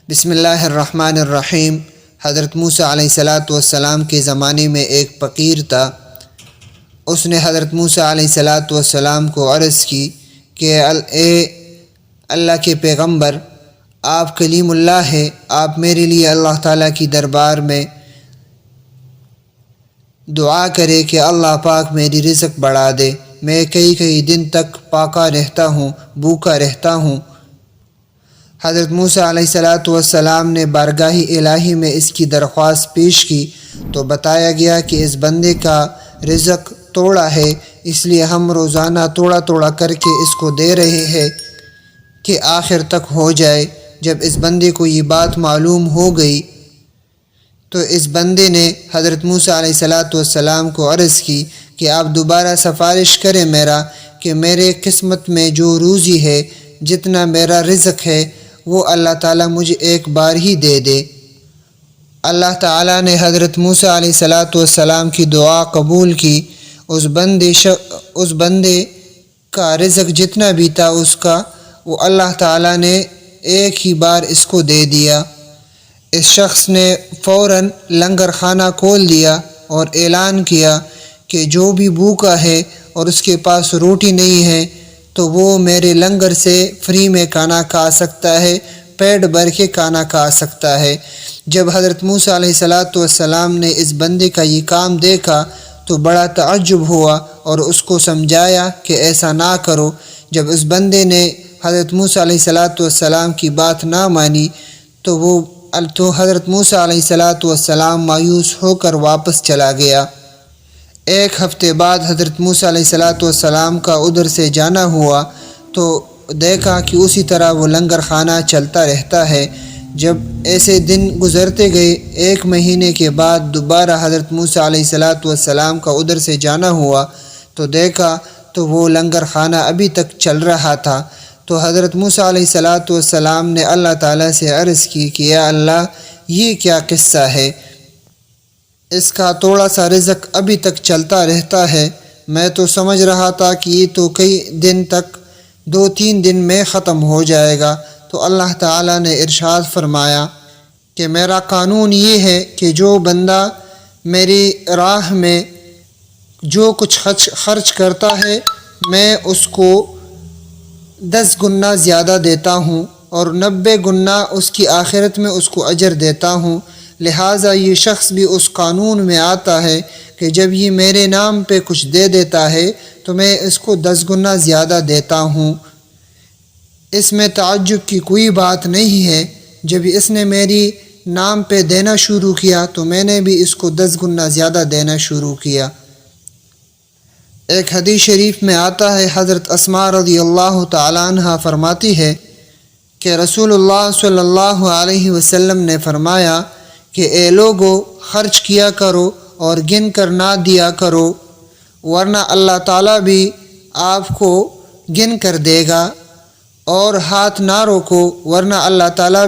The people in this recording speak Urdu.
بسم اللہ الرحمن الرحیم۔ حضرت موسیٰ علیہ السلام کے زمانے میں ایک فقیر تھا۔ اس نے حضرت موسیٰ علیہ السلام کو عرض کی کہ اے اللہ کے پیغمبر، آپ کلیم اللہ ہے، آپ میرے لیے اللہ تعالیٰ کی دربار میں دعا کرے کہ اللہ پاک میری رزق بڑھا دے۔ میں کئی دن تک پاکا رہتا ہوں، بھوکا رہتا ہوں۔ حضرت موسیٰ علیہ السلام نے بارگاہ الہی میں اس کی درخواست پیش کی تو بتایا گیا کہ اس بندے کا رزق توڑا ہے، اس لیے ہم روزانہ توڑا کر کے اس کو دے رہے ہیں کہ آخر تک ہو جائے۔ جب اس بندے کو یہ بات معلوم ہو گئی تو اس بندے نے حضرت موسیٰ علیہ السلام کو عرض کی کہ آپ دوبارہ سفارش کریں میرا کہ میرے قسمت میں جو روزی ہے، جتنا میرا رزق ہے، وہ اللہ تعالیٰ مجھے ایک بار ہی دے دے۔ اللہ تعالیٰ نے حضرت موسیٰ علیہ السلام کی دعا قبول کی۔ اس بندے کا رزق جتنا بھی تھا اس کا، وہ اللہ تعالیٰ نے ایک ہی بار اس کو دے دیا۔ اس شخص نے فوراً لنگر خانہ کھول دیا اور اعلان کیا کہ جو بھی بھوکا ہے اور اس کے پاس روٹی نہیں ہے تو وہ میرے لنگر سے فری میں کھانا کھا سکتا ہے، پیٹ بھر کے کھانا کھا سکتا ہے۔ جب حضرت موسیٰ علیہ السلام نے اس بندے کا یہ کام دیکھا تو بڑا تعجب ہوا اور اس کو سمجھایا کہ ایسا نہ کرو۔ جب اس بندے نے حضرت موسیٰ علیہ السلام کی بات نہ مانی تو حضرت موسیٰ علیہ السلام مایوس ہو کر واپس چلا گیا۔ ایک ہفتے بعد حضرت موسیٰ علیہ السلام کا ادھر سے جانا ہوا تو دیکھا کہ اسی طرح وہ لنگر خانہ چلتا رہتا ہے۔ جب ایسے دن گزرتے گئے، 1 مہینے کے بعد دوبارہ حضرت موسیٰ علیہ السلام کا ادھر سے جانا ہوا تو دیکھا تو وہ لنگر خانہ ابھی تک چل رہا تھا۔ تو حضرت موسیٰ علیہ السلام نے اللہ تعالیٰ سے عرض کی کہ یا اللہ، یہ کیا قصہ ہے؟ اس کا تھوڑا سا رزق ابھی تک چلتا رہتا ہے۔ میں تو سمجھ رہا تھا کہ یہ تو کئی دن تک 2-3 دن میں ختم ہو جائے گا۔ تو اللہ تعالیٰ نے ارشاد فرمایا کہ میرا قانون یہ ہے کہ جو بندہ میری راہ میں جو کچھ خرچ کرتا ہے، میں اس کو 10 گنا زیادہ دیتا ہوں اور 90 گنا اس کی آخرت میں اس کو اجر دیتا ہوں۔ لہٰذا یہ شخص بھی اس قانون میں آتا ہے کہ جب یہ میرے نام پہ کچھ دے دیتا ہے تو میں اس کو 10 گنا زیادہ دیتا ہوں۔ اس میں تعجب کی کوئی بات نہیں ہے۔ جب اس نے میری نام پہ دینا شروع کیا تو میں نے بھی اس کو 10 گنا زیادہ دینا شروع کیا۔ ایک حدیث شریف میں آتا ہے، حضرت اسماء رضی اللہ تعالیٰ عنہ فرماتی ہے کہ رسول اللہ صلی اللہ علیہ وسلم نے فرمایا کہ اے لوگو، خرچ کیا کرو اور گن کر نہ دیا کرو، ورنہ اللہ تعالیٰ بھی آپ کو گن کر دے گا، اور ہاتھ نہ روکو ورنہ اللہ تعالیٰ